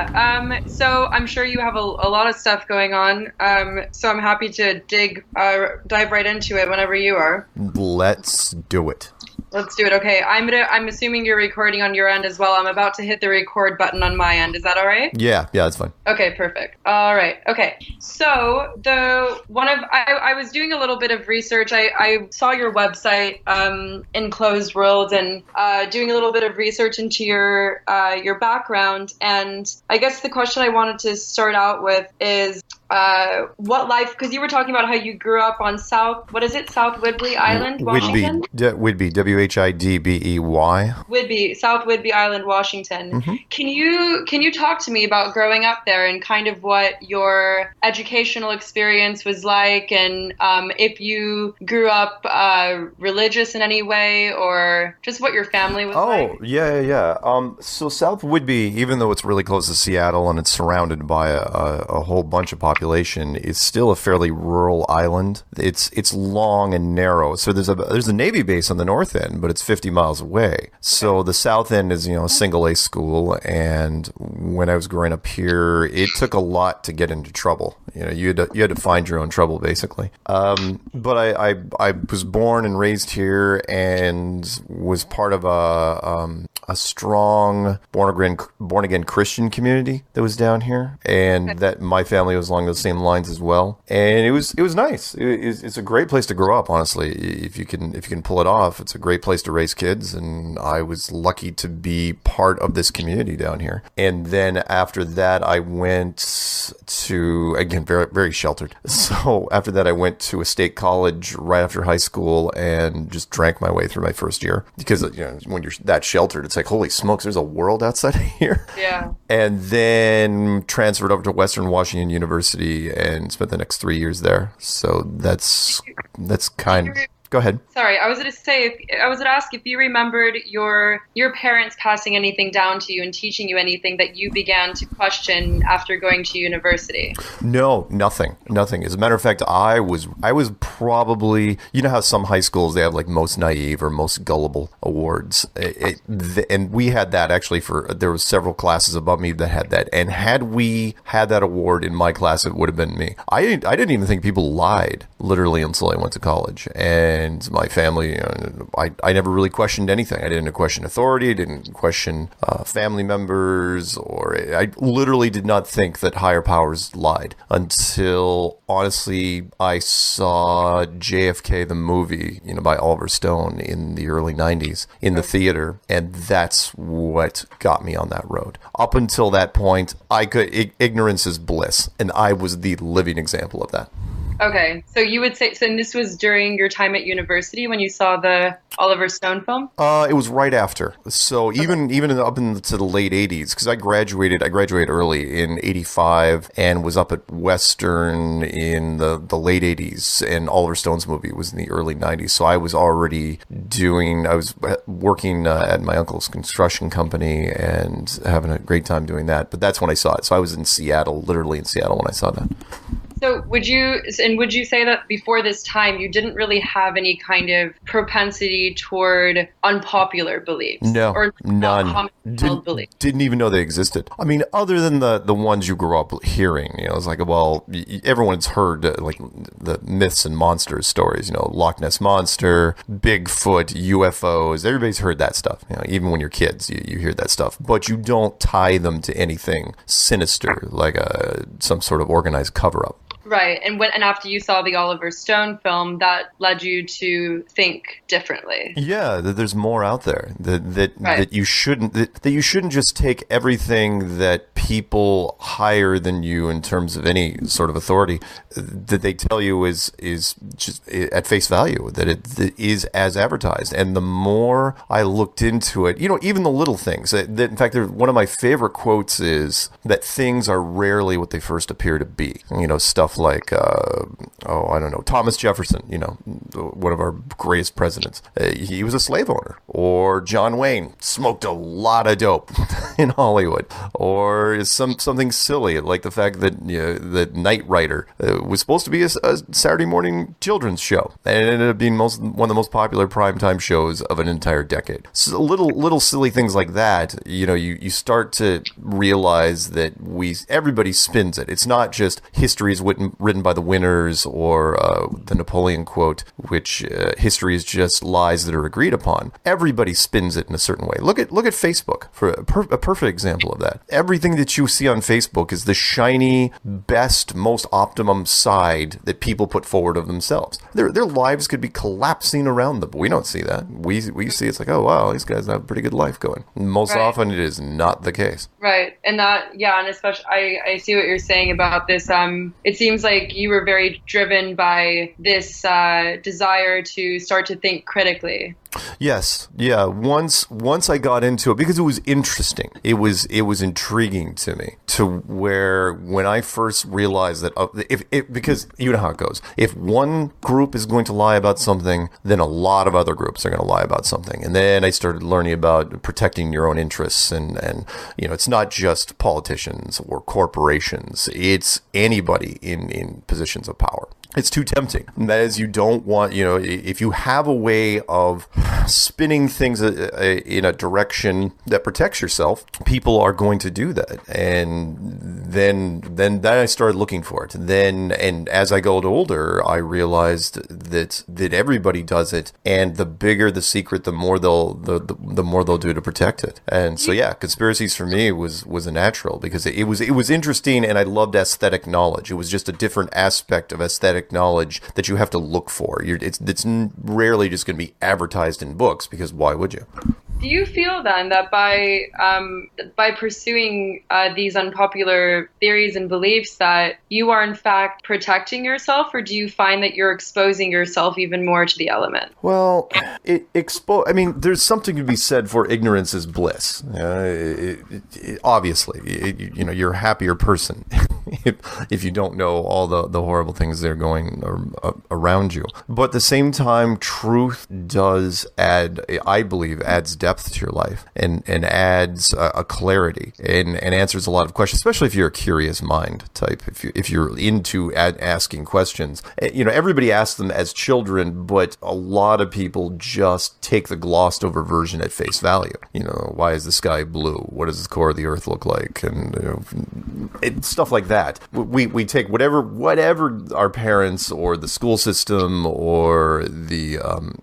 Yeah. So I'm sure you have a lot of stuff going on. So I'm happy to dive right into it whenever you are. Let's do it. Let's do it. Okay. I'm assuming you're recording on your end as well. I'm about to hit the record button on my end. Is that all right? Yeah, that's fine. Okay, perfect. All right. Okay. So I was doing a little bit of research. I saw your website, Enclosed World, and doing a little bit of research into your background. And I guess the question I wanted to start out with is what life, because you were talking about how you grew up on South Whidbey Island, Washington? Whidbey, W-H-I-D-B-E-Y. Whidbey, South Whidbey Island, Washington. Mm-hmm. Can you talk to me about growing up there and kind of what your educational experience was like, and if you grew up religious in any way, or just what your family was like? Oh, yeah. So South Whidbey, even though it's really close to Seattle and it's surrounded by a whole bunch of population, is still a fairly rural island. It's long and narrow. So there's a Navy base on the north end, but it's 50 miles away. So the south end is, a single A school. And when I was growing up here, it took a lot to get into trouble. You had to find your own trouble, basically. But I was born and raised here and was part of a strong born again Christian community that was down here, and that my family was along those same lines as well. And it was nice. It's a great place to grow up, honestly. If you can pull it off, it's a great place to raise kids. And I was lucky to be part of this community down here. And then after that, I went to, again, very, very sheltered. So after that, I went to a state college right after high school and just drank my way through my first year, because when you're that sheltered, it's like, holy smokes, there's a world outside of here. Yeah. And then transferred over to Western Washington University and spent the next 3 years there. So that's kind of... Go ahead. Sorry, I was going to ask if you remembered your parents passing anything down to you and teaching you anything that you began to question after going to university. No, nothing. As a matter of fact, I was probably, how some high schools, they have like most naive or most gullible awards. And we had that actually there was several classes above me that had that. And had we had that award in my class, it would have been me. I didn't even think people lied, literally, until I went to college. And my family, I never really questioned anything. I didn't question authority. I didn't question family members, or I literally did not think that higher powers lied until, honestly, I saw JFK the movie, by Oliver Stone in the early 90s in the theater, and that's what got me on that road. Up until that point, ignorance is bliss, and I was the living example of that. Okay, so you would say, and this was during your time at university when you saw the Oliver Stone film? It was right after. So even up into the late 80s, because I graduated early in 85 and was up at Western in the late 80s, and Oliver Stone's movie was in the early 90s. So I was working at my uncle's construction company and having a great time doing that. But that's when I saw it. So I was in Seattle, literally in Seattle, when I saw that. So would you say that before this time you didn't really have any kind of propensity toward unpopular beliefs? No, or none. Beliefs? Didn't even know they existed. I mean, other than the ones you grew up hearing, it's like, well, everyone's heard like the myths and monsters stories, Loch Ness Monster, Bigfoot, UFOs. Everybody's heard that stuff. Even when you're kids, you hear that stuff, but you don't tie them to anything sinister, like some sort of organized cover-up. Right, and after you saw the Oliver Stone film, that led you to think differently. Yeah, that there's more out there. That you shouldn't just take everything that people higher than you in terms of any sort of authority that they tell you is just at face value, that it is as advertised. And the more I looked into it, even the little things. That in fact, one of my favorite quotes is that things are rarely what they first appear to be. Stuff stuff like, I don't know, Thomas Jefferson, one of our greatest presidents. He was a slave owner. Or John Wayne smoked a lot of dope in Hollywood. Or something silly like the fact that that Knight Rider was supposed to be a Saturday morning children's show, and it ended up being one of the most popular primetime shows of an entire decade. So little silly things like that, you start to realize that everybody spins it. It's not just history is written by the winners, or the Napoleon quote, which history is just lies that are agreed upon. Everybody spins it in a certain way. Look at Facebook for a perfect example of that. Everything that you see on Facebook is the shiny, best, most optimum side that people put forward of themselves. Their lives could be collapsing around them. We don't see that. We see it's like, oh wow, these guys have a pretty good life going. Most often it is not the case. Right. And and especially I see what you're saying about this. It seems like you were very driven by this desire to start to think critically. Yes. Yeah. Once I got into it, because it was interesting, it was intriguing to me, to where when I first realized that because you know how it goes, if one group is going to lie about something, then a lot of other groups are going to lie about something. And then I started learning about protecting your own interests, and it's not just politicians or corporations, it's anybody in positions of power. It's too tempting. And that is, you don't want, if you have a way of spinning things in a direction that protects yourself, people are going to do that. And then I started looking for it. And as I got older, I realized that everybody does it. And the bigger the secret, the more they'll do to protect it. And so, yeah, conspiracies for me was a natural, because it was interesting, and I loved aesthetic knowledge. It was just a different aspect of aesthetic knowledge that you have to look for. It's rarely just going to be advertised in books, because why would you? Do you feel then that by pursuing these unpopular theories and beliefs that you are in fact protecting yourself, or do you find that you're exposing yourself even more to the element? Well, there's something to be said for ignorance is bliss. Obviously, you're a happier person if you don't know all the horrible things that are going around you. But at the same time, truth does adds depth to your life, and adds a clarity, and answers a lot of questions, especially if you're a curious mind type, if you're into asking questions. Everybody asks them as children, but a lot of people just take the glossed over version at face value. Why is the sky blue? What does the core of the earth look like? And stuff like that. We take whatever our parents or the school system or the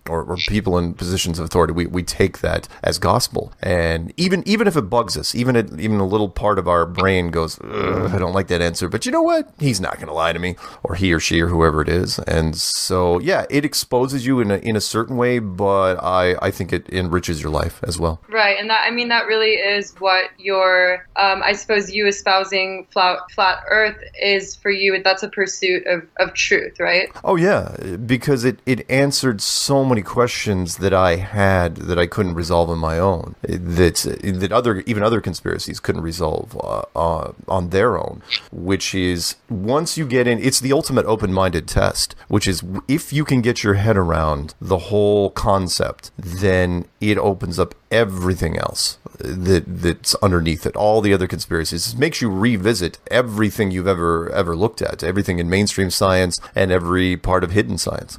or people in positions of authority, we take that as gospel. And even if it bugs us, even a little part of our brain goes, I don't like that answer, but you know what? He's not going to lie to me, or he or she or whoever it is. And so, yeah, it exposes you in a certain way, but I think it enriches your life as well. Right. And that really is what your, I suppose you espousing flat earth is for you. That's a pursuit of truth, right? Oh, yeah, because it answered so many questions that I had that I couldn't resolve on my own, that other conspiracies couldn't resolve on their own, which is, once you get in, it's the ultimate open-minded test, which is, if you can get your head around the whole concept, then it opens up everything else that's underneath it, all the other conspiracies. It makes you revisit everything you've ever looked at, everything in mainstream science and every part of hidden science.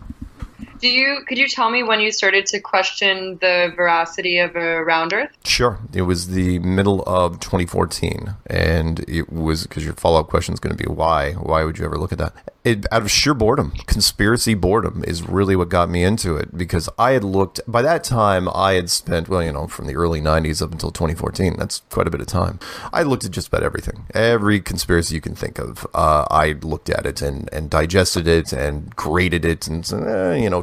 Could you tell me when you started to question the veracity of a round Earth? Sure. It was the middle of 2014, and it was, because your follow-up question is going to be why? Why would you ever look at that? Out of sheer boredom. Conspiracy boredom is really what got me into it, because I had looked, by that time I had spent, from the early 90s up until 2014, that's quite a bit of time. I looked at just about everything. Every conspiracy you can think of, I looked at it and digested it and graded it and,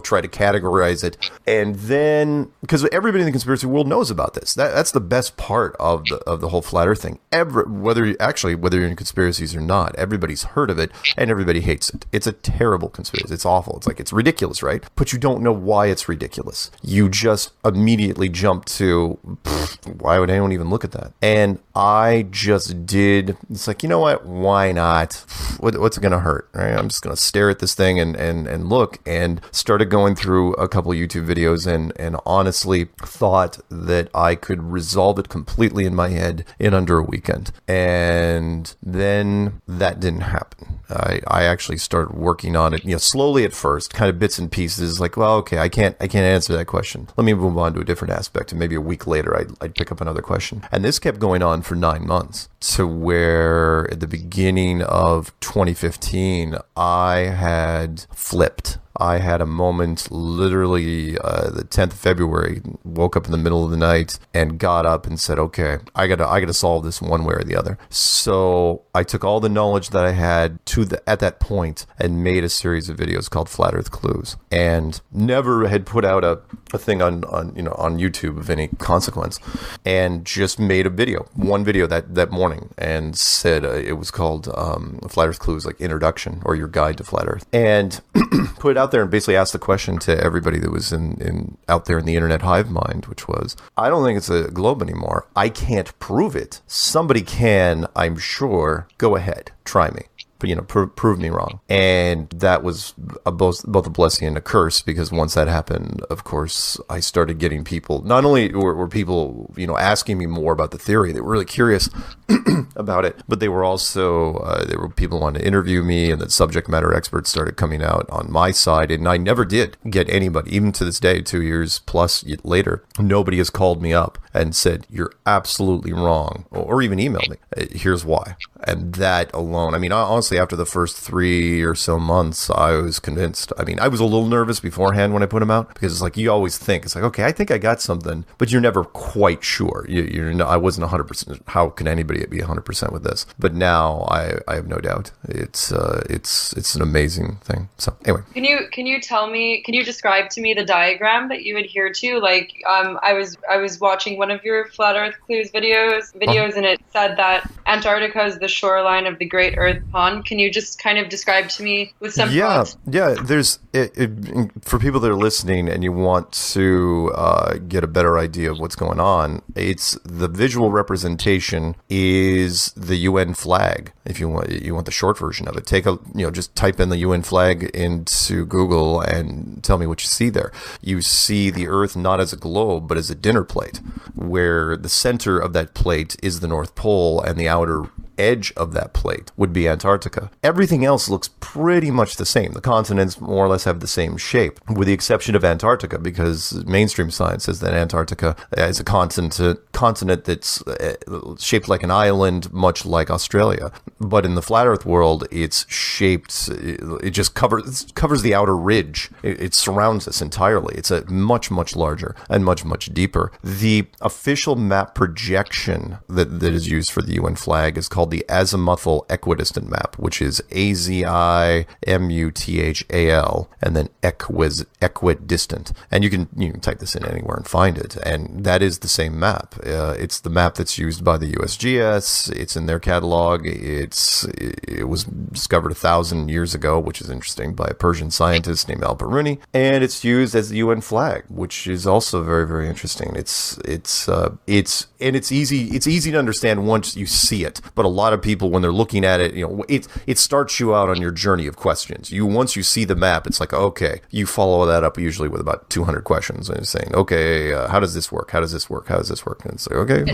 try to categorize it. And then, because everybody in the conspiracy world knows about this, that's the best part of the whole flat earth thing. Whether you're in conspiracies or not, everybody's heard of it and everybody hates disputes it. It's a terrible conspiracy. It's awful. It's like, it's ridiculous, right? But you don't know why it's ridiculous. You just immediately jump to, why would anyone even look at that? And I just did, it's like, you know what? Why not? What's it going to hurt, right? I'm just going to stare at this thing and look, and started going through a couple of YouTube videos and honestly thought that I could resolve it completely in my head in under a weekend. And then that didn't happen. I actually started working on it, slowly at first, kind of bits and pieces, like, well, okay, I can't answer that question. Let me move on to a different aspect. And maybe a week later, I'd pick up another question. And this kept going on for 9 months, to where at the beginning of 2015, I had flipped. I had a moment, literally the 10th of February, woke up in the middle of the night and got up and said, okay, I gotta solve this one way or the other. So I took all the knowledge that I had at that point and made a series of videos called Flat Earth Clues, and never had put out a thing on YouTube of any consequence, and just made one video that morning, and said it was called Flat Earth Clues, like Introduction or Your Guide to Flat Earth, and put it out there and basically asked the question to everybody that was out there in the internet hive mind, which was, I don't think it's a globe anymore. I can't prove it. Somebody can, I'm sure. Go ahead, try me. But, prove me wrong. And that was both a blessing and a curse, because once that happened, of course, I started getting people, not only were people, asking me more about the theory, they were really curious about it, but they were also, there were people who wanted to interview me, and that subject matter experts started coming out on my side, and I never did get anybody, even to this day, 2 years plus later, nobody has called me up and said, you're absolutely wrong, or even emailed me, here's why. And that alone, honestly, after the first 3 or so months, I was convinced. I was a little nervous beforehand when I put them out, because it's like, you always think, it's like, okay, I think I got something, but you're never quite sure. I wasn't 100%. How can anybody be 100% with this? But now I have no doubt. It's an amazing thing. So anyway. Can you describe to me the diagram that you adhere to? Like, I was watching one of your Flat Earth Clues videos, and it said that Antarctica is the shoreline of the Great Earth Pond. Can you just kind of describe to me with some thoughts? Yeah. There's for people that are listening and you want to get a better idea of what's going on. It's the visual representation is the UN flag. If you want the short version of it, just type in the UN flag into Google and tell me what you see there. You see the Earth not as a globe, but as a dinner plate, where the center of that plate is the North Pole, and the outer edge of that plate would be Antarctica. Everything else looks pretty much the same. The continents more or less have the same shape, with the exception of Antarctica, because mainstream science says that Antarctica is a continent that's shaped like an island, much like Australia. But in the flat Earth world, it's shaped, it just covers the outer ridge. It surrounds us entirely. It's a much, much larger and much, much deeper. The official map projection that is used for the UN flag is called the azimuthal equidistant map, which is AZIMUTHAL and then equidistant. And you can type this in anywhere and find it. And that is the same map. It's the map that's used by the USGS. It's in their catalog. It was discovered 1,000 years ago, which is interesting, by a Persian scientist named Al-Biruni. And it's used as the UN flag, which is also very, very interesting. It's easy to understand once you see it. But a lot of people, when they're looking at it, it starts you out on your journey of questions. Once you see the map, it's like, okay, you follow that up usually with about 200 questions, and it's saying, okay, how does this work? How does this work? How does this work? And it's like, okay.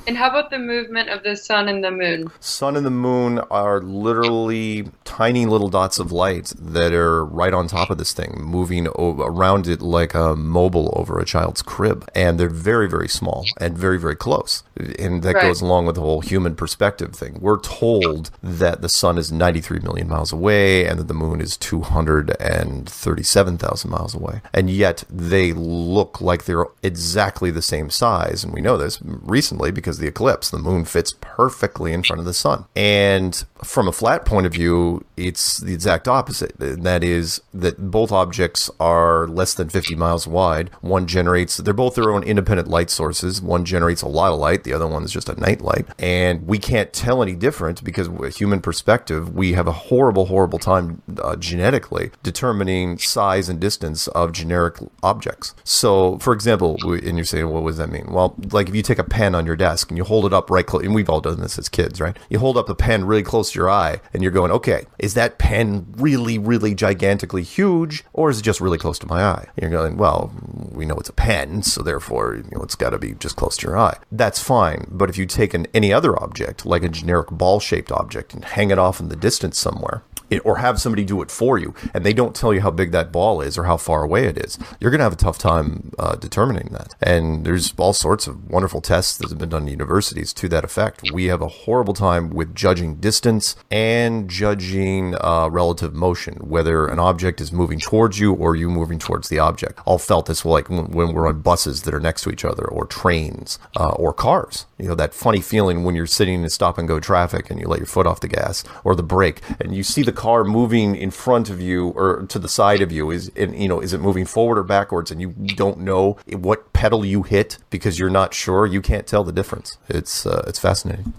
And how about the movement of the sun and the moon? Sun and the moon are literally tiny little dots of light that are right on top of this thing, moving around it like a mobile over a child's crib. And they're very, very small and very, very close. And that goes along with the whole human perspective thing. We're told that the sun is 93 million miles away and that the moon is 237,000 miles away. And yet they look like they're exactly the same size. And we know this recently because of the eclipse. The moon fits perfectly in front of the sun. And from a flat point of view, you, it's the exact opposite. And that is that both objects are less than 50 miles wide. One generates, they're both their own independent light sources. One generates a lot of light. The other one is just a night light. And we can't tell any difference because with a human perspective, we have a horrible, horrible time genetically determining size and distance of generic objects. So, for example, and you're saying, what does that mean? Well, like if you take a pen on your desk and you hold it up right close, and we've all done this as kids, right? You hold up a pen really close to your eye and you're going, okay, is that pen really, really gigantically huge, or is it just really close to my eye? And you're going, well, we know it's a pen, so therefore, it's got to be just close to your eye. That's fine. But if you take any other object, like a generic ball-shaped object, and hang it off in the distance somewhere, or have somebody do it for you, and they don't tell you how big that ball is or how far away it is, you're going to have a tough time determining that. And there's all sorts of wonderful tests that have been done in universities to that effect. We have a horrible time with judging distance and judging relative motion, whether an object is moving towards you or you moving towards the object. All felt this like when we're on buses that are next to each other, or trains, or cars. That funny feeling when you're sitting in stop and go traffic and you let your foot off the gas or the brake, and you see the car moving in front of you or to the side of you. Is it moving forward or backwards, and you don't know what pedal you hit because you're not sure. You can't tell the difference. It's fascinating.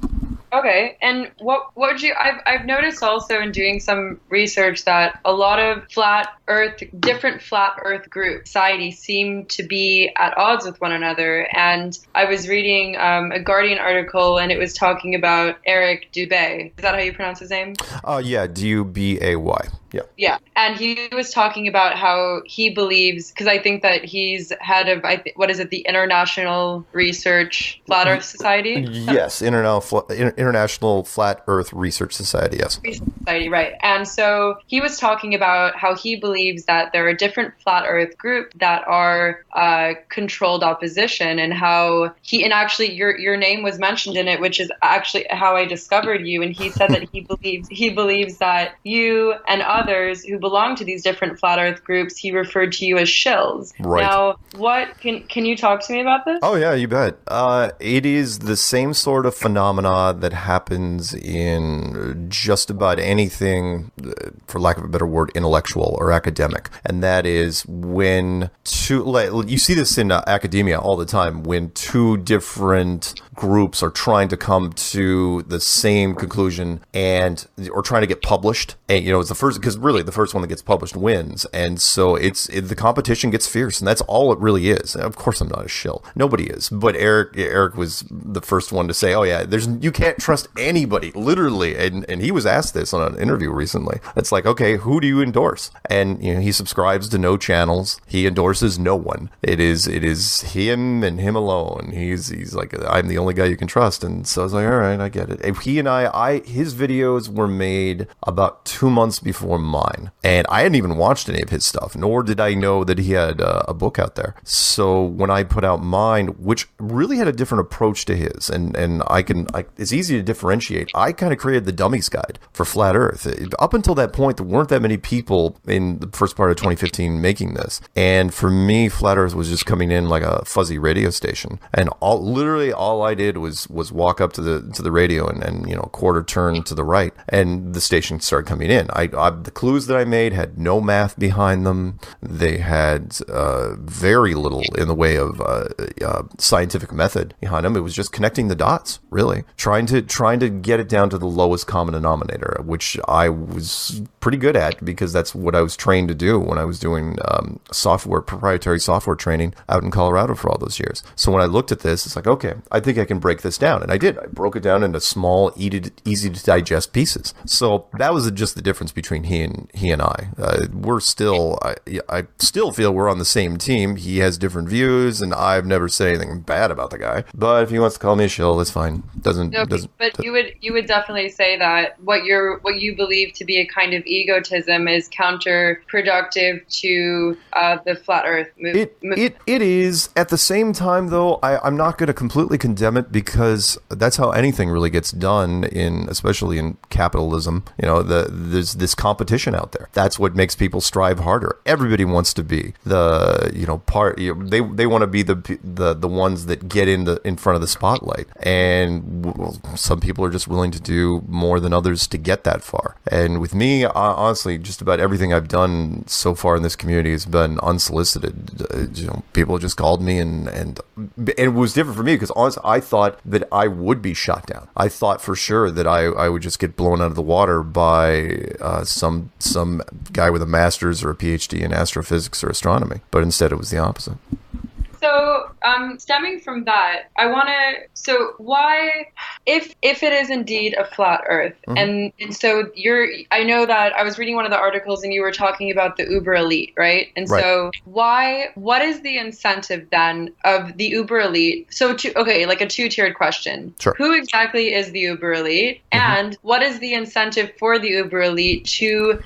Okay, and what would you? I've noticed also in doing some research that a lot of different flat Earth groups, societies seem to be at odds with one another. And I was reading a Guardian article, and it was talking about Eric Dubay. Is that how you pronounce his name? Yeah, Dubay. Yeah. Yeah, and he was talking about how he believes, because I think that he's head of, the International Research Flat Earth Society? Yes, International Flat Earth Research Society, yes. Research Society, right. And so he was talking about how he believes that there are different flat Earth groups that are controlled opposition, and how and actually your name was mentioned in it, which is actually how I discovered you. And he said that he believes that you and others who belong to these different flat Earth groups, he referred to you as shills. Right. Now, what can you talk to me about this? Oh yeah, you bet. It is the same sort of phenomena that happens in just about anything, for lack of a better word, intellectual or academic, and that is when you see this in academia all the time, when two different groups are trying to come to the same conclusion or trying to get published, and it's the first, because really the first one that gets published wins, and so the competition gets fierce, and that's all it really is. Of course, I'm not a shill. Nobody is, but Eric was the first one to say, "Oh yeah, you can't trust anybody," literally, and he was asked this on an interview recently. It's like, okay, who do you endorse? And he subscribes to no channels. He endorses no one. It is him and him alone. He's like, I'm the only guy you can trust. And so I was like, all right, I get it. And his videos were made about 2 months before mine, and I hadn't even watched any of his stuff, nor did I know that he had a book out there. So when I put out mine, which really had a different approach to his, and it's easy to differentiate. I kind of created the dummies guide for Flat Earth. Up until that point, there weren't that many people in the first part of 2015 making this, and for me, Flat Earth was just coming in like a fuzzy radio station, and literally all I did was walk up to the radio and quarter turn to the right, and the station started coming in. The clues that I made had no math behind them. They had very little in the way of scientific method behind them. It was just connecting the dots, really, trying to get it down to the lowest common denominator, which I was pretty good at because that's what I was trained to do when I was doing proprietary software training out in Colorado for all those years. So when I looked at this, it's like, okay, I think I can break this down, and I did. I broke it down into small, easy to digest pieces. So that was just the difference between he and I. I still feel we're on the same team. He has different views, and I've never said anything bad about the guy. But if he wants to call me a shill, that's fine. You would definitely say that what you believe to be a kind of egotism is counterproductive to the flat Earth movement. It is. At the same time, though, I'm not going to completely condemn it, because that's how anything really gets done, especially in capitalism. There's this competition competition out there. That's what makes people strive harder. Everybody wants to be the, they want to be the ones that get in front of the spotlight. And well, some people are just willing to do more than others to get that far. And with me, honestly, just about everything I've done so far in this community has been unsolicited. People just called me, and it was different for me because honestly, I thought that I would be shot down. I thought for sure that I would just get blown out of the water by some guy with a master's or a PhD in astrophysics or astronomy. But instead, it was the opposite. So, stemming from that, I want to. So, why, if it is indeed a flat Earth, and so I know that I was reading one of the articles, and you were talking about the uber elite, right? And so, what is the incentive then of the uber elite? So, like a two-tiered question. Sure. Who exactly is the uber elite, and what is the incentive for the uber elite to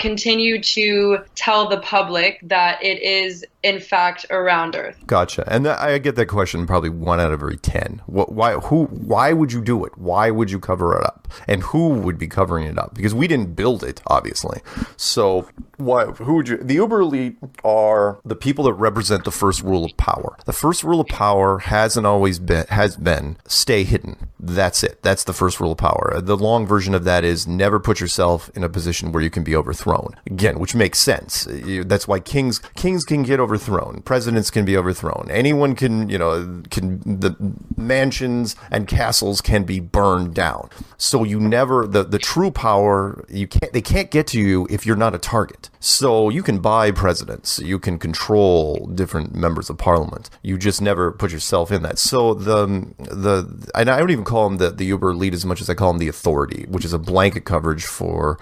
continue to tell the public that it is in fact around Earth? Gotcha. And I get that question probably 1 out of every 10. Why would you do it? Why would you cover it up? And who would be covering it up? Because we didn't build it, obviously. So who would you? The uber elite are the people that represent the first rule of power. The first rule of power has been stay hidden. That's it. That's the first rule of power. The long version of that is never put yourself in a position where you can be overthrown. Again, which makes sense. That's why kings can get overthrown. Presidents can be overthrown. Anyone can, the mansions and castles can be burned down. So you never, the true power, they can't get to you if you're not a target. So you can buy presidents, you can control different members of parliament. You just never put yourself in that. So and I don't even call them the uber elite as much as I call them the authority, which is a blanket coverage for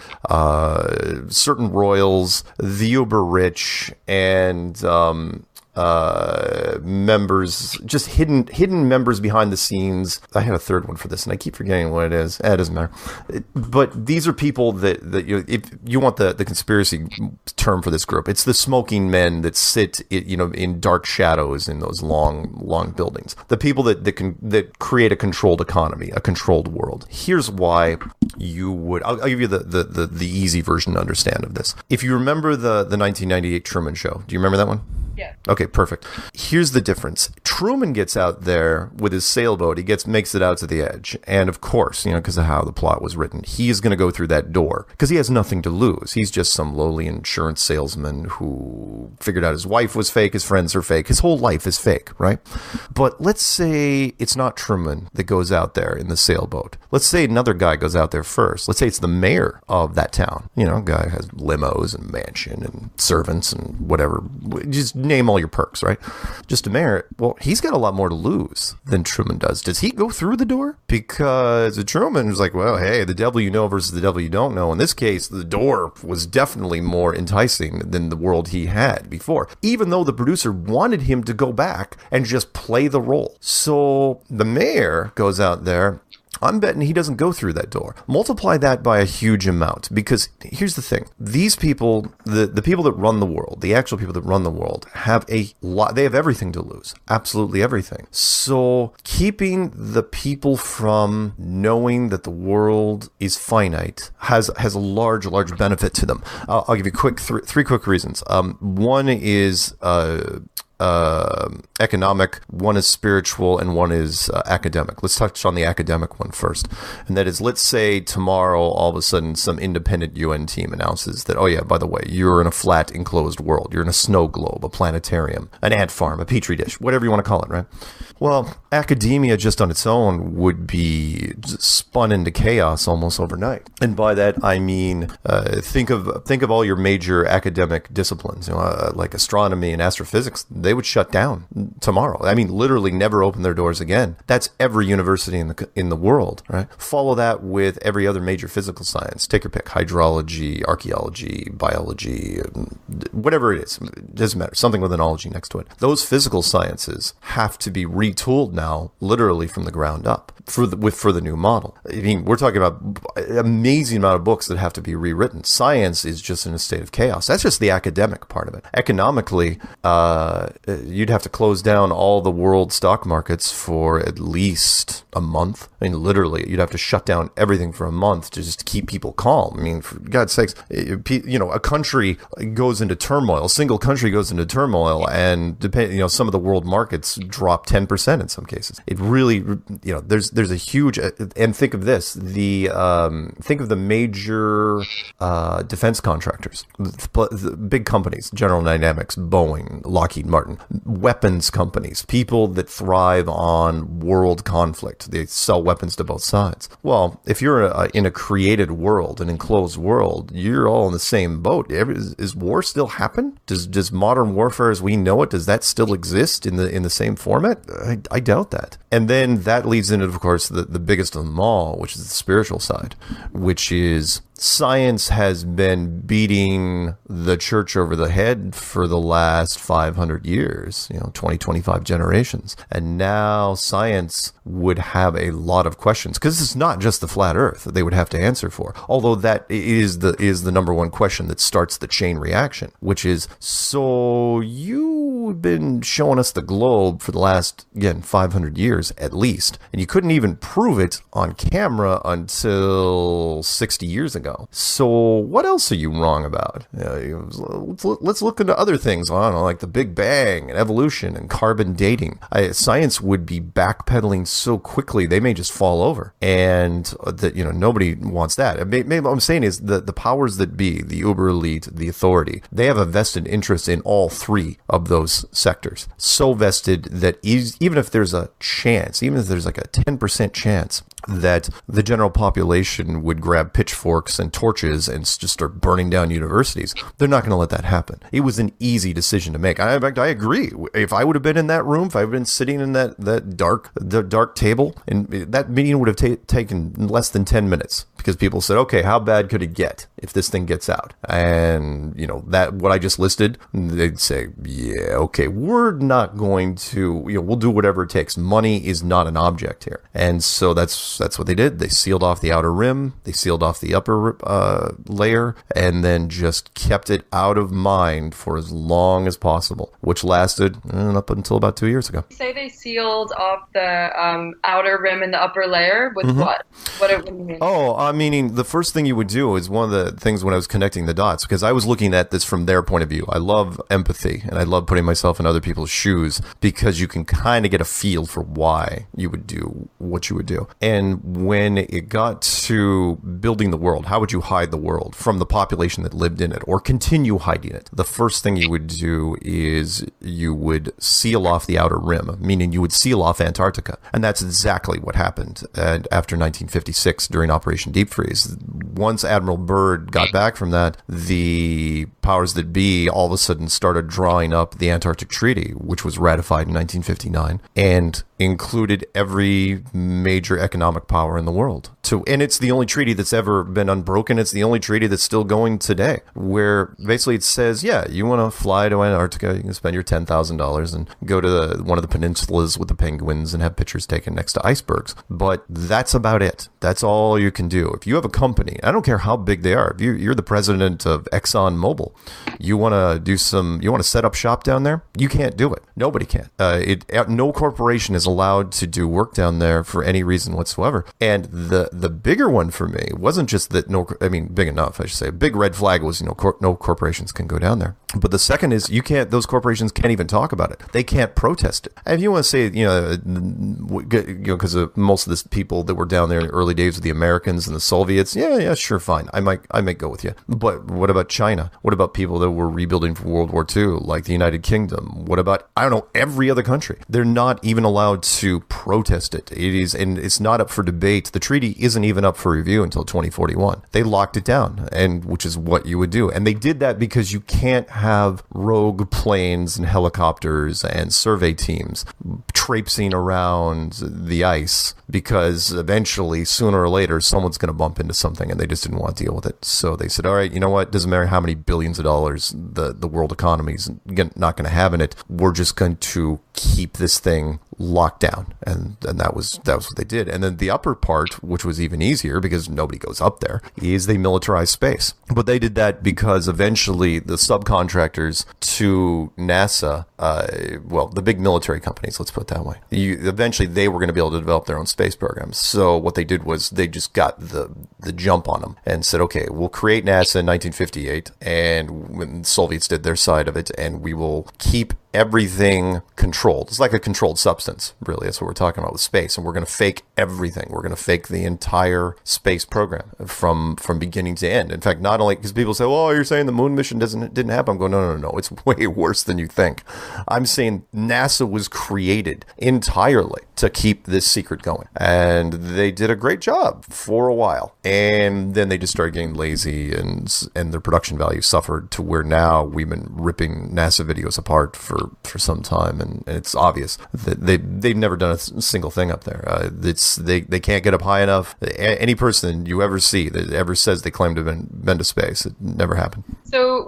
certain royals, the uber rich, and members, just hidden members behind the scenes. I had a third one for this, and I keep forgetting what it is. It doesn't matter. But these are people that if you want the conspiracy term for this group, it's the smoking men that sit, in dark shadows in those long buildings. The people that create a controlled economy, a controlled world. Here's why you would. I'll give you the easy version to understand of this. If you remember the 1998 Truman Show, do you remember that one? Yeah. Okay, perfect. Here's the difference. Truman gets out there with his sailboat. He makes it out to the edge. And of course, because of how the plot was written, he is going to go through that door because he has nothing to lose. He's just some lowly insurance salesman who figured out his wife was fake, his friends are fake, his whole life is fake, right? But let's say it's not Truman that goes out there in the sailboat. Let's say another guy goes out there first. Let's say it's the mayor of that town. Guy has limos and mansion and servants and whatever. Just name all your perks, right? Just a mayor. Well, he's got a lot more to lose than Truman does. Does he go through the door? Because Truman was like, well, hey, the devil you know versus the devil you don't know. In this case, the door was definitely more enticing than the world he had before, even though the producer wanted him to go back and just play the role. So the mayor goes out there. I'm betting he doesn't go through that door. Multiply that by a huge amount, because here's the thing. These people, the people that run the world, the actual people that run the world, have a lot, they have everything to lose. Absolutely everything. So keeping the people from knowing that the world is finite has a large benefit to them. I'll give you three quick reasons. One is economic, one is spiritual, and one is academic. Let's touch on the academic one first. And that is, let's say tomorrow, all of a sudden, some independent UN team announces that, oh yeah, by the way, you're in a flat, enclosed world. You're in a snow globe, a planetarium, an ant farm, a petri dish, whatever you want to call it, right? Well, academia just on its own would be spun into chaos almost overnight. And by that, I mean, think of all your major academic disciplines, like astronomy and astrophysics. They would shut down tomorrow. I mean, literally never open their doors again. That's every university in the world, right? Follow that with every other major physical science. Take your pick: hydrology, archaeology, biology, whatever it is. It doesn't matter. Something with an ology next to it. Those physical sciences have to be retooled now, literally from the ground up. for the new model. I mean, we're talking about an amazing amount of books that have to be rewritten. Science is just in a state of chaos. That's just the academic part of it. Economically, you'd have to close down all the world stock markets for at least a month. I mean, literally, you'd have to shut down everything for a month to just keep people calm. I mean, for God's sakes, a country goes into turmoil. A single country goes into turmoil, and some of the world markets drop 10% in some cases. It really, there's a huge, and think of this, think of the major defense contractors, the big companies, General Dynamics, Boeing, Lockheed Martin, weapons companies, people that thrive on world conflict. They sell weapons to both sides. Well, if you're in a created world, an enclosed world, you're all in the same boat. Is war still happen? Does modern warfare as we know it, does that still exist in the same format? I doubt that. And then that leads into, of course, the biggest of them all, which is the spiritual side, which is science has been beating the church over the head for the last 500 years, 20, 25 generations. And now science would have a lot of questions, because it's not just the flat earth that they would have to answer for. Although that is the number one question that starts the chain reaction, which is, so you've been showing us the globe for the last, again, 500 years at least, and you couldn't even prove it on camera until 60 years ago. So what else are you wrong about? Let's look into other things, like the Big Bang and evolution and carbon dating. Science would be backpedaling so quickly they may just fall over, and that nobody wants that. Maybe what I'm saying is the powers that be, the uber elite, the authority, they have a vested interest in all three of those sectors. So vested that even if there's a chance, even if there's like a 10% chance that the general population would grab pitchforks and torches and just start burning down universities, they're not going to let that happen. It was an easy decision to make. In fact, I agree. If I would have been in that room, if I had been sitting in that dark table, and that meeting would have taken less than 10 minutes, because people said, okay, how bad could it get if this thing gets out? And, that what I just listed, they'd say, yeah, okay, we're not going to, we'll do whatever it takes. Money is not an object here. And so that's what they did. They sealed off the outer rim, they sealed off the upper layer, and then just kept it out of mind for as long as possible, which lasted up until about 2 years ago. You say they sealed off the outer rim and the upper layer with what? What do you mean? Oh, meaning the first thing you would do is one of the things when I was connecting the dots, because I was looking at this from their point of view. I love empathy, and I love putting myself in other people's shoes, because you can kind of get a feel for why you would do what you would do. And when it got to building the world, how would you hide the world from the population that lived in it, or continue hiding it? The first thing you would do is you would seal off the outer rim, meaning you would seal off Antarctica. And that's exactly what happened after 1956 during Operation Deep Freeze. Once Admiral Byrd got back from that, the powers that be all of a sudden started drawing up the Antarctic Treaty, which was ratified in 1959, and included every major economic power in the world. And it's the only treaty that's ever been unbroken. It's the only treaty that's still going today, where basically it says, yeah, you want to fly to Antarctica, you can spend your $10,000 and go to one of the peninsulas with the penguins and have pictures taken next to icebergs. But that's about it. That's all you can do. If you have a company, I don't care how big they are, if you're the president of ExxonMobil, you want to set up shop down there, you can't do it. Nobody can. No corporation is allowed to do work down there for any reason whatsoever. And the bigger one for me wasn't just that big enough, I should say. A big red flag was, no corporations can go down there. But the second is those corporations can't even talk about it. They can't protest it. And if you want to say, because most of the people that were down there in the early days with the Americans and the Soviets, yeah, sure, fine. I might go with you. But what about China? What about people that were rebuilding for World War II, like the United Kingdom? What about, every other country? They're not even allowed to protest it. And it's not up for debate. The treaty isn't even up for review until 2041. They locked it down, and which is what you would do. And they did that because you can't have rogue planes and helicopters and survey teams traipsing around the ice, because eventually, sooner or later, someone's going to bump into something, and they just didn't want to deal with it. So they said, all right, you know what? Doesn't matter how many billions of dollars the world economy is not going to have in it. We're just going to keep this thing locked down, and that was what they did. And then the upper part, which was even easier because nobody goes up there, is they militarized space. But they did that because eventually the subcontractors to NASA, the big military companies, let's put it that way, eventually they were going to be able to develop their own space programs. So what they did was they just got the jump on them and said, okay, we'll create NASA in 1958, and when the Soviets did their side of it, and we will keep everything controlled. It's like a controlled substance, really. That's what we're talking about with space. And we're going to fake everything. We're going to fake the entire space program from beginning to end. In fact, not only because people say, well, you're saying the moon mission didn't happen. I'm going, no. It's way worse than you think. I'm saying NASA was created entirely to keep this secret going. And they did a great job for a while. And then they just started getting lazy, and their production value suffered to where now we've been ripping NASA videos apart for some time, and it's obvious that they've never done a single thing up there. They can't get up high enough. Any person you ever see that ever says they claim to have been to space, it never happened. So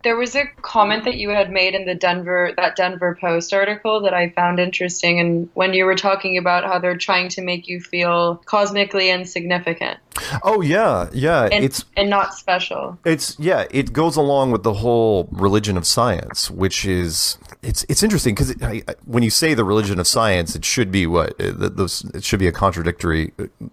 there was a comment that you had made in the Denver Post article that I found interesting, and when you were talking about how they're trying to make you feel cosmically insignificant. Oh yeah. And not special. It goes along with the whole religion of science, which is it's interesting because when you say the religion of science, it should be it should be a contradictory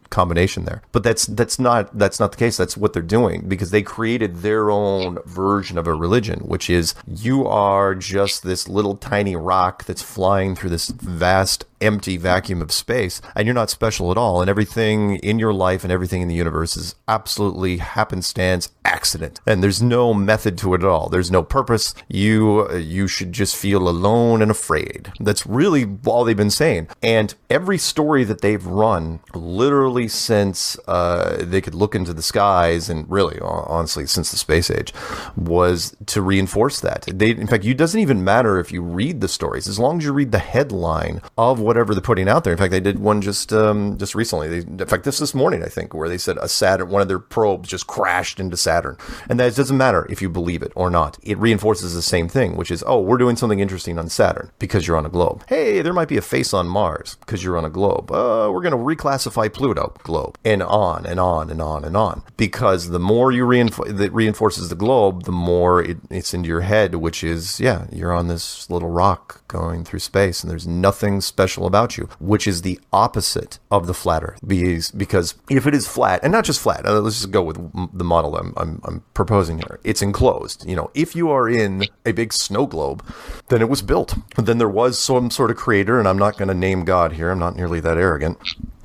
combination there. But that's not the case. That's what they're doing, because they created their own version of a religion, which is you are just this little tiny rock that's flying through this vast empty vacuum of space, and you're not special at all, and everything in your life and everything in the universe is absolutely happenstance accident, and there's no method to it at all. There's no purpose. You should just feel alone and afraid. That's really all they've been saying. And every story that they've run, literally since they could look into the skies, and really honestly since the space age, was to reinforce that. In fact, it doesn't even matter if you read the stories, as long as you read the headline of whatever they're putting out there. In fact, they did one just recently. In fact, this morning, I think, where they said one of their probes just crashed into Saturn. And that doesn't matter if you believe it or not. It reinforces the same thing, which is, we're doing something interesting on Saturn because you're on a globe. Hey, there might be a face on Mars because you're on a globe. We're going to reclassify Pluto, globe, and on and on and on and on. Because the more you reinforces the globe, the more it's into your head, which is, you're on this little rock going through space, and there's nothing special about you, which is the opposite of the flat Earth. Because if it is flat, and not just flat, let's just go with the model I'm proposing here. It's enclosed. If you are in a big snow globe, then it was built. Then there was some sort of creator, and I'm not going to name God here. I'm not nearly that arrogant.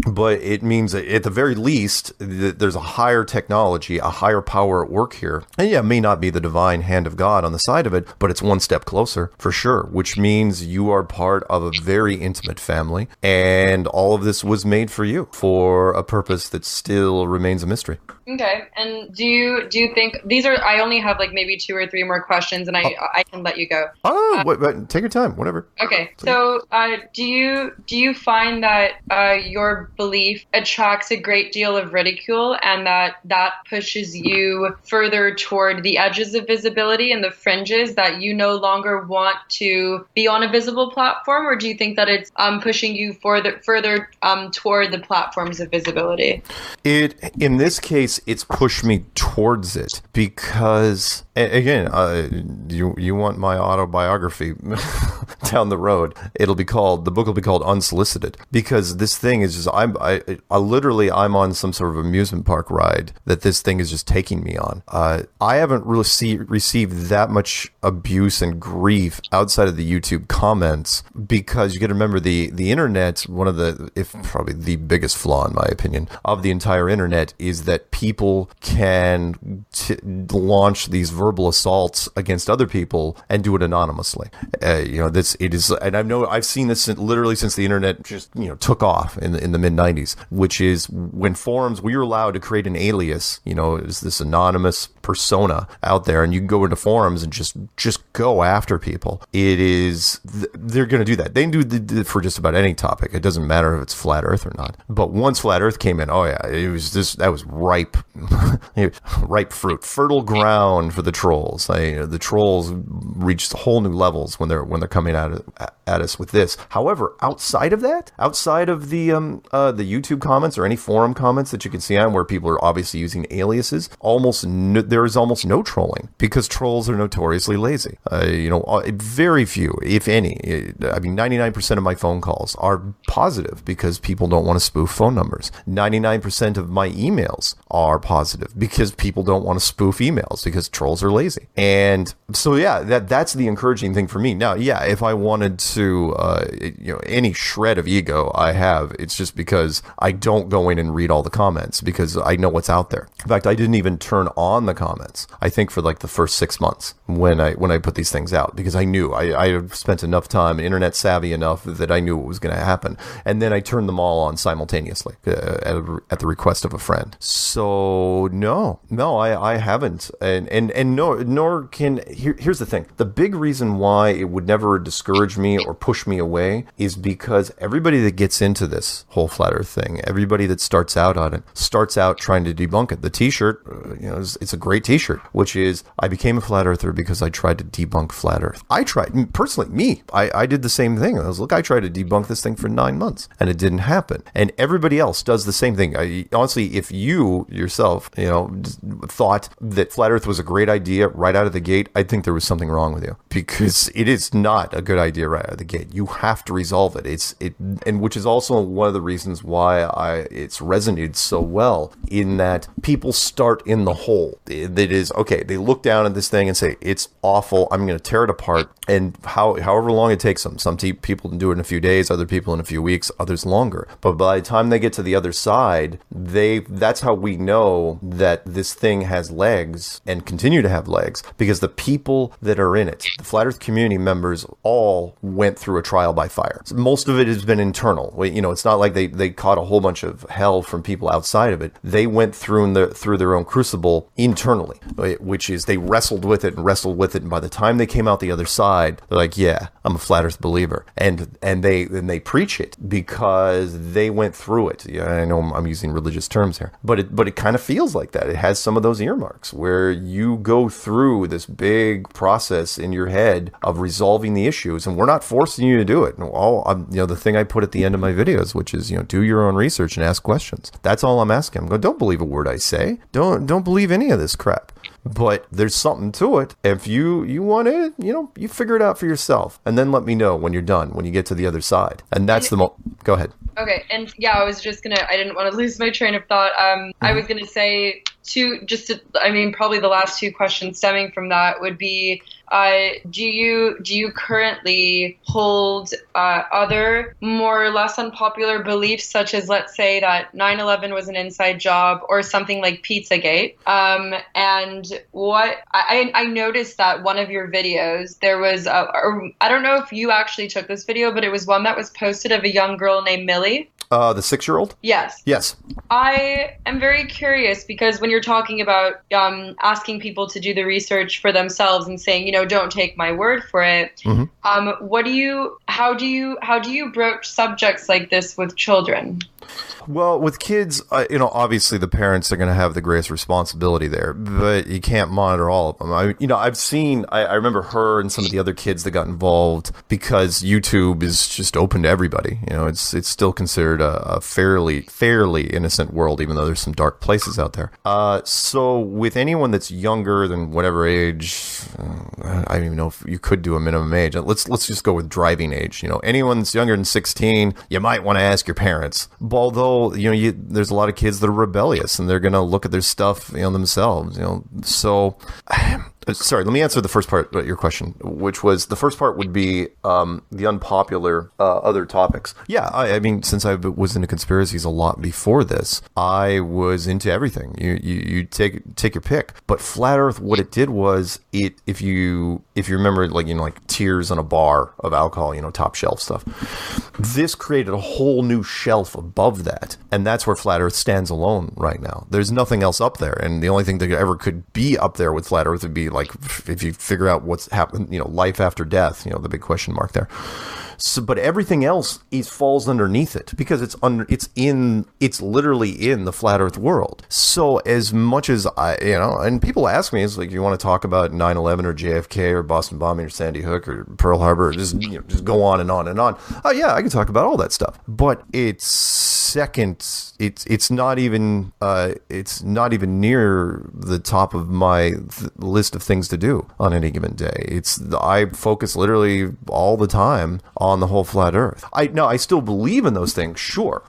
But it means that at the very least, there's a higher technology, a higher power at work here. And it may not be the divine hand of God on the side of it, but it's one step closer for sure, which means you are part of a very intimate family. And all of this was made for you for a purpose that still remains a mystery. Okay. And do you think I only have like maybe 2 or 3 more questions, and I can let you go. Take your time, whatever. Okay. So do you find that your belief attracts a great deal of ridicule, and that pushes you further toward the edges of visibility and the fringes, that you no longer want to be on a visible platform? Or do you think that it's pushing you further toward the platforms of visibility? In this case, it's pushed me towards it because, again, you want my autobiography down the road. The book will be called Unsolicited, because this thing is just, I'm on some sort of amusement park ride that this thing is just taking me on. I haven't really received that much abuse and grief outside of the YouTube comments, because you got to remember the internet, probably the biggest flaw in my opinion of the entire internet is that people can launch these verbal assaults against other people and do it anonymously. I've seen this literally since the internet just took off in the mid 90s, which is when forums, we were allowed to create an alias, is this anonymous persona out there, and you can go into forums and just go after people. They're going to do that. They can do for just about any topic. It doesn't matter if it's flat Earth or not. But once flat Earth came in, that was ripe fruit, fertile ground for the trolls. The trolls reached whole new levels when they're coming at us with this. However, outside of that, outside of the YouTube comments or any forum comments that you can see on where people are obviously using aliases, there is almost no trolling because trolls are notoriously lazy. Very few, if any. I mean, 99% of my phone calls are positive because people don't want to spoof phone numbers. 99% of my emails are positive because people don't want to spoof emails because trolls are lazy. And so, yeah, that's the encouraging thing for me. Now, yeah, if I wanted to, any shred of ego I have, it's just because I don't go in and read all the comments because I know what's out there. In fact, I didn't even turn on the comments, I think, for like the first 6 months when I put these things out because I knew I had spent enough time, internet savvy enough that I knew what was going to happen. And then I turned them all on simultaneously at the request of a friend. So no, I haven't. And nor can, here's the thing. The big reason why it would never discourage me or push me away is because everybody that gets into this whole flat earth thing, everybody that starts out on it, starts out trying to debunk it. The t-shirt, it's a great t-shirt, which is, I became a flat earther because I tried to debunk flat earth. I tried, personally, I did the same thing. I tried to debunk this thing for 9 months and it didn't happen. And everybody else does the same thing. Honestly, if you yourself, thought that flat earth was a great idea right out of the gate, I think there was something wrong with you because it is not a good idea right out of the gate. You have to resolve it. And which is also one of the reasons why it's resonated so well in that people start in the hole. That is, okay, they look down at this thing and say, it's awful. I'm going to tear it apart. And however long it takes them, some people can do it in a few days, other people in a few weeks, others longer. But by the time they get to the other side, that's how we know that this thing has legs and continue to have legs, because the people that are in it, the Flat Earth community members, all went through a trial by fire. So most of it has been internal. It's not like they caught a whole bunch of hell from people outside of it. They went through their own crucible internally, which is they wrestled with it, and by the time they came out the other side, they're like, yeah, I'm a Flat Earth believer. And they preach it because they went through it. Yeah, I know I'm using religious terms here, but it kind of feels like that. It has some of those earmarks where you go through this big process in your head of resolving the issues, and we're not forcing you to do it. The thing I put at the end of my videos, which is, do your own research and ask questions. That's all I'm asking. I'm going, don't believe a word I say. Don't believe any of this crap. But there's something to it. If you want it, you figure it out for yourself. And then let me know when you're done, when you get to the other side. And that's go ahead. Okay. And yeah, I was just I didn't want to lose my train of thought. I was going to say probably the last two questions stemming from that would be, do you currently hold other more or less unpopular beliefs, such as, let's say, that 9/11 was an inside job, or something like Pizzagate? And what I noticed that one of your videos, there was I don't know if you actually took this video, but it was one that was posted of a young girl named Millie. The 6-year-old? Yes. Yes. I am very curious because when you're talking about asking people to do the research for themselves and saying, don't take my word for it. Mm-hmm. How do you broach subjects like this with children? Well, with kids, obviously the parents are going to have the greatest responsibility there, but you can't monitor all of them. I remember her and some of the other kids that got involved because YouTube is just open to everybody. It's still considered a fairly innocent world, even though there's some dark places out there. So with anyone that's younger than whatever age, I don't even know if you could do a minimum age. Let's just go with driving age. Anyone that's younger than 16, you might want to ask your parents. Although, there's a lot of kids that are rebellious and they're going to look at their stuff, themselves, so... Sorry, let me answer the first part of your question, which was, the first part would be the unpopular other topics. Yeah, I mean, since I was into conspiracies a lot before this, I was into everything. You take your pick. But Flat Earth, what it did was, if you remember, like tiers on a bar of alcohol, top shelf stuff, this created a whole new shelf above that, and that's where Flat Earth stands alone right now. There's nothing else up there, and the only thing that ever could be up there with Flat Earth would be, like, if you figure out what's happened, life after death, the big question mark there. So, but everything else falls underneath it because it's literally in the flat Earth world. So as much as and people ask me, it's like, you want to talk about 9/11 or JFK or Boston bombing or Sandy Hook or Pearl Harbor, just go on and on and on. Oh yeah, I can talk about all that stuff, but it's second. It's not even near the top of my list of things to do on any given day. I focus literally all the time on the whole flat Earth. I still believe in those things, sure.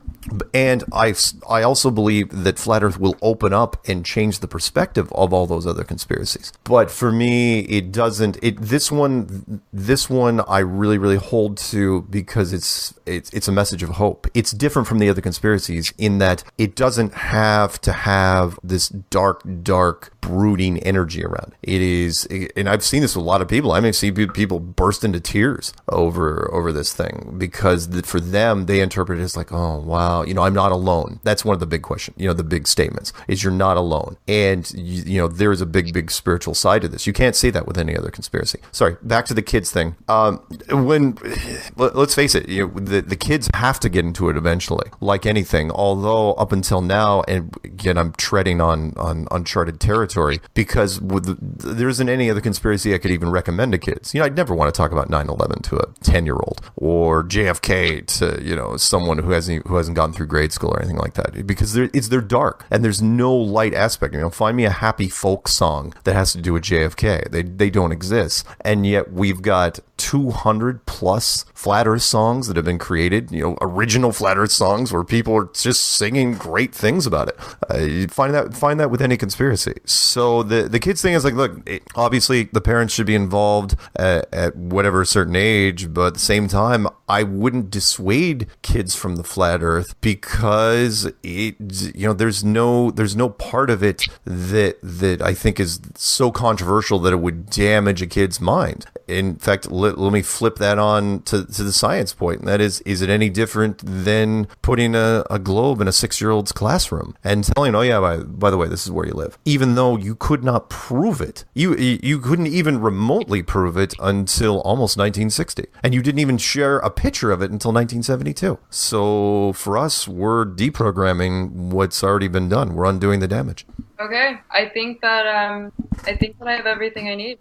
And I also believe that flat Earth will open up and change the perspective of all those other conspiracies. But for me, it doesn't. This one I really, really hold to because it's a message of hope. It's different from the other conspiracies in that it doesn't have to have this dark, brooding energy around it. It is, and I've seen this with a lot of people. I may see people burst into tears over this thing because for them, they interpret it as like, oh wow, I'm not alone. That's one of the big questions. The big statements is you're not alone, and there is a big spiritual side to this. You can't say that with any other conspiracy. Sorry, back to the kids thing. Let's face it, the kids have to get into it eventually, like anything. Although up until now, and again, I'm treading on uncharted territory because there isn't any other conspiracy I could even recommend to kids. I'd never want to talk about 9/11 to a 10-year-old or JFK to someone who hasn't gone through grade school or anything like that, because they're dark and there's no light aspect. Find me a happy folk song that has to do with JFK. They don't exist, and yet we've got 200 plus flat Earth songs that have been created, original flat Earth songs where people are just singing great things about it. You find that with any conspiracy. So the kids thing is like, look, obviously the parents should be involved at whatever certain age, but at the same time, I wouldn't dissuade kids from the flat Earth because there's no part of it that I think is so controversial that it would damage a kid's mind. In fact, let me flip that on to the science point, and that is it any different than putting a globe in a 6-year-old's classroom and telling, oh yeah, by the way, this is where you live, even though you could not prove it. You couldn't even remotely prove it until almost 1960, and you didn't even share a picture of it until 1972. So for us, we're deprogramming what's already been done. We're undoing the damage. Okay, I think that I have everything I need.